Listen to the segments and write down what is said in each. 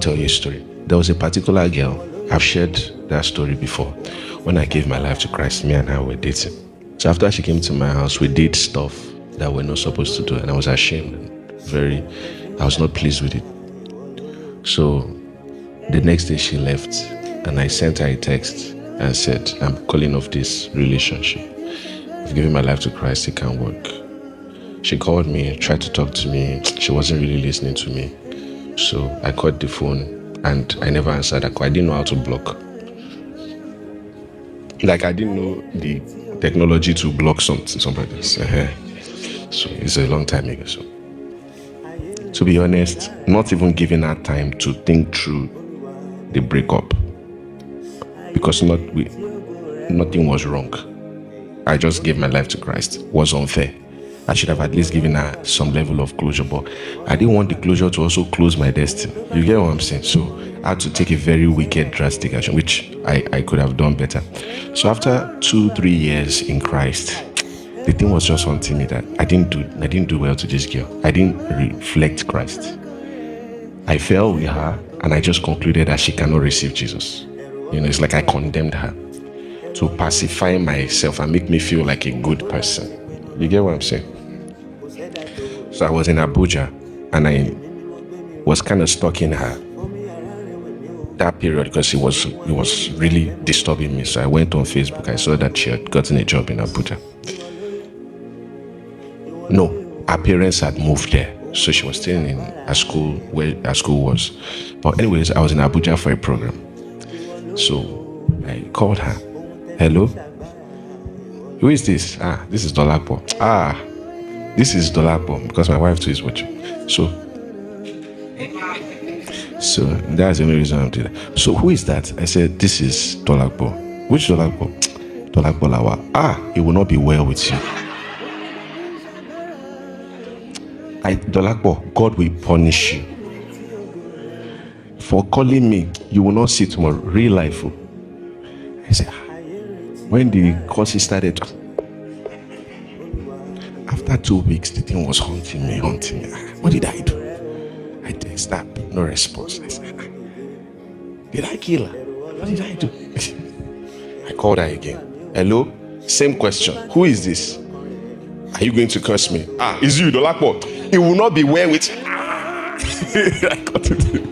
Tell you a story. There was a particular girl, I've shared that story before. When I gave my life to Christ, me and her were dating. So after she came to my house, we did stuff that we're not supposed to do, and I was ashamed and I was not pleased with it. So the next day she left, and I sent her a text and said, I'm calling off this relationship. I've given my life to Christ, it can't work. She called me, tried to talk to me. She wasn't really listening to me. So I called the phone and I never answered her call. I didn't know how to block. Like, I didn't know the technology to block somebody. So it's a long time ago. So to be honest, not even giving her time to think through the breakup, because nothing was wrong. I just gave my life to Christ. It was unfair. I should have at least given her some level of closure, but I didn't want the closure to also close my destiny. You get what I'm saying? So I had to take a very wicked, drastic action, which I could have done better. So after 2-3 years in Christ, the thing was just haunting me that I didn't do well to this girl. I didn't reflect Christ. I fell with her, and I just concluded that she cannot receive Jesus. It's like I condemned her to pacify myself and make me feel like a good person. You get what I'm saying? So I was in Abuja, and I was kind of stalking her that period because it was really disturbing me. So I went on Facebook. I saw that she had gotten a job in Abuja. No, her parents had moved there, so she was staying in a school where her school was. But anyways, I was in Abuja for a program. So I called her. Hello? Who is this? This is Dolapo. This is Dolapo, because my wife too is watching. So that's the only reason I'm doing that. So who is that? I said, this is Dolapo. Which Dolapo? Dolapo Lawa. It will not be well with you. Dolapo, God will punish you for calling me. You will not see tomorrow. Real life. I said, when the course started, after 2 weeks, the thing was haunting me. What did I do? I texted her, no response. I said, did I kill her? What did I do? I called her again. Hello? Same question. Who is this? Are you going to curse me? It's you, Dolapo. It will not be well with you. I got it.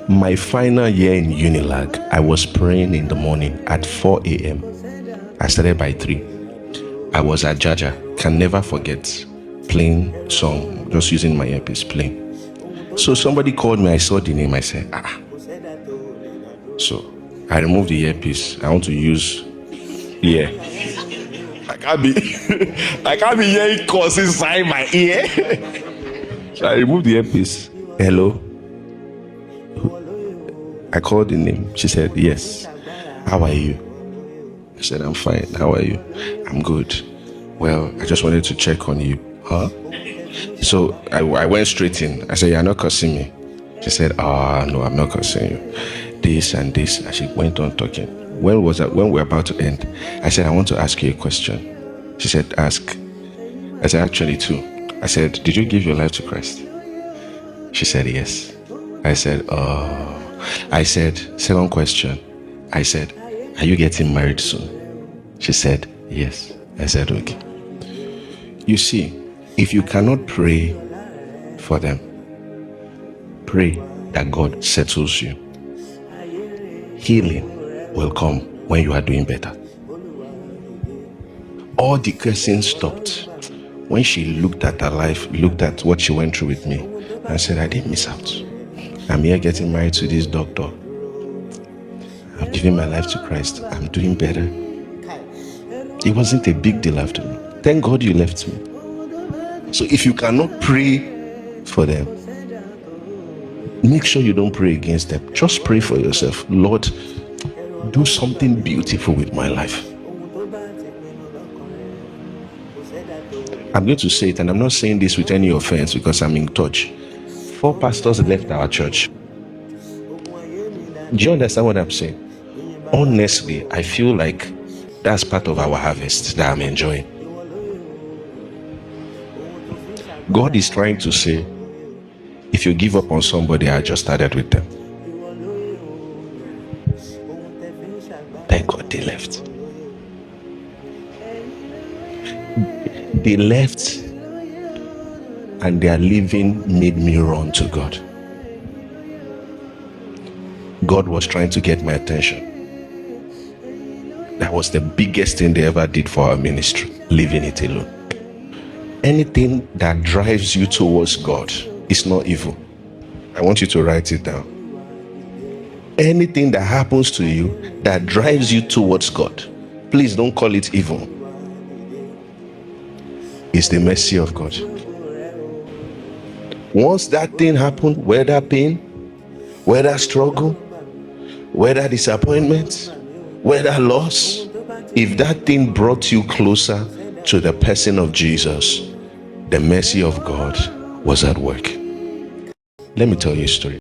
My final year in Unilag, I was praying in the morning at 4 a.m. I started by 3. I was at Jaja. Can never forget playing song, just using my earpiece playing. So somebody called me. I saw the name. I said, So I removed the earpiece. I want to use ear. I can't be hearing calls inside my ear. So I removed the earpiece. Hello? I called the name. She said, yes. How are you? I said, I'm fine. How are you? I'm good. Well, I just wanted to check on you. Huh? So I went straight in. I said, you're not cursing me. She said, no, I'm not cursing you. This and this. And she went on talking. When we're about to end, I said, I want to ask you a question. She said, ask. I said, actually, 2. I said, did you give your life to Christ? She said, yes. I said, I said, second question. I said, are you getting married soon? She said, yes. I said, okay. You see, if you cannot pray for them, pray that God settles you. Healing will come when you are doing better. All the cursing stopped when she looked at her life, looked at what she went through with me, and said, I didn't miss out. I'm here getting married to this doctor. I've given my life to Christ. I'm doing better. It wasn't a big deal after me. Thank God you left me. So if you cannot pray for them, make sure you don't pray against them. Just pray for yourself. Lord, do something beautiful with my life. I'm going to say it, and I'm not saying this with any offense because I'm in touch. 4 pastors left our church. Do you understand what I'm saying? Honestly, I feel like that's part of our harvest that I'm enjoying. God is trying to say, If you give up on somebody, I just started with them. Thank God they left. They left, and their leaving made me run to God. God was trying to get my attention. That was the biggest thing they ever did for our ministry, leaving it alone. Anything that drives you towards God is not evil. I want you to write it down. Anything that happens to you that drives you towards God, please don't call it evil. It's the mercy of God. Once that thing happened, whether pain, whether struggle, whether disappointment, whether loss, if that thing brought you closer to the person of Jesus, the mercy of God was at work. Let me tell you a story.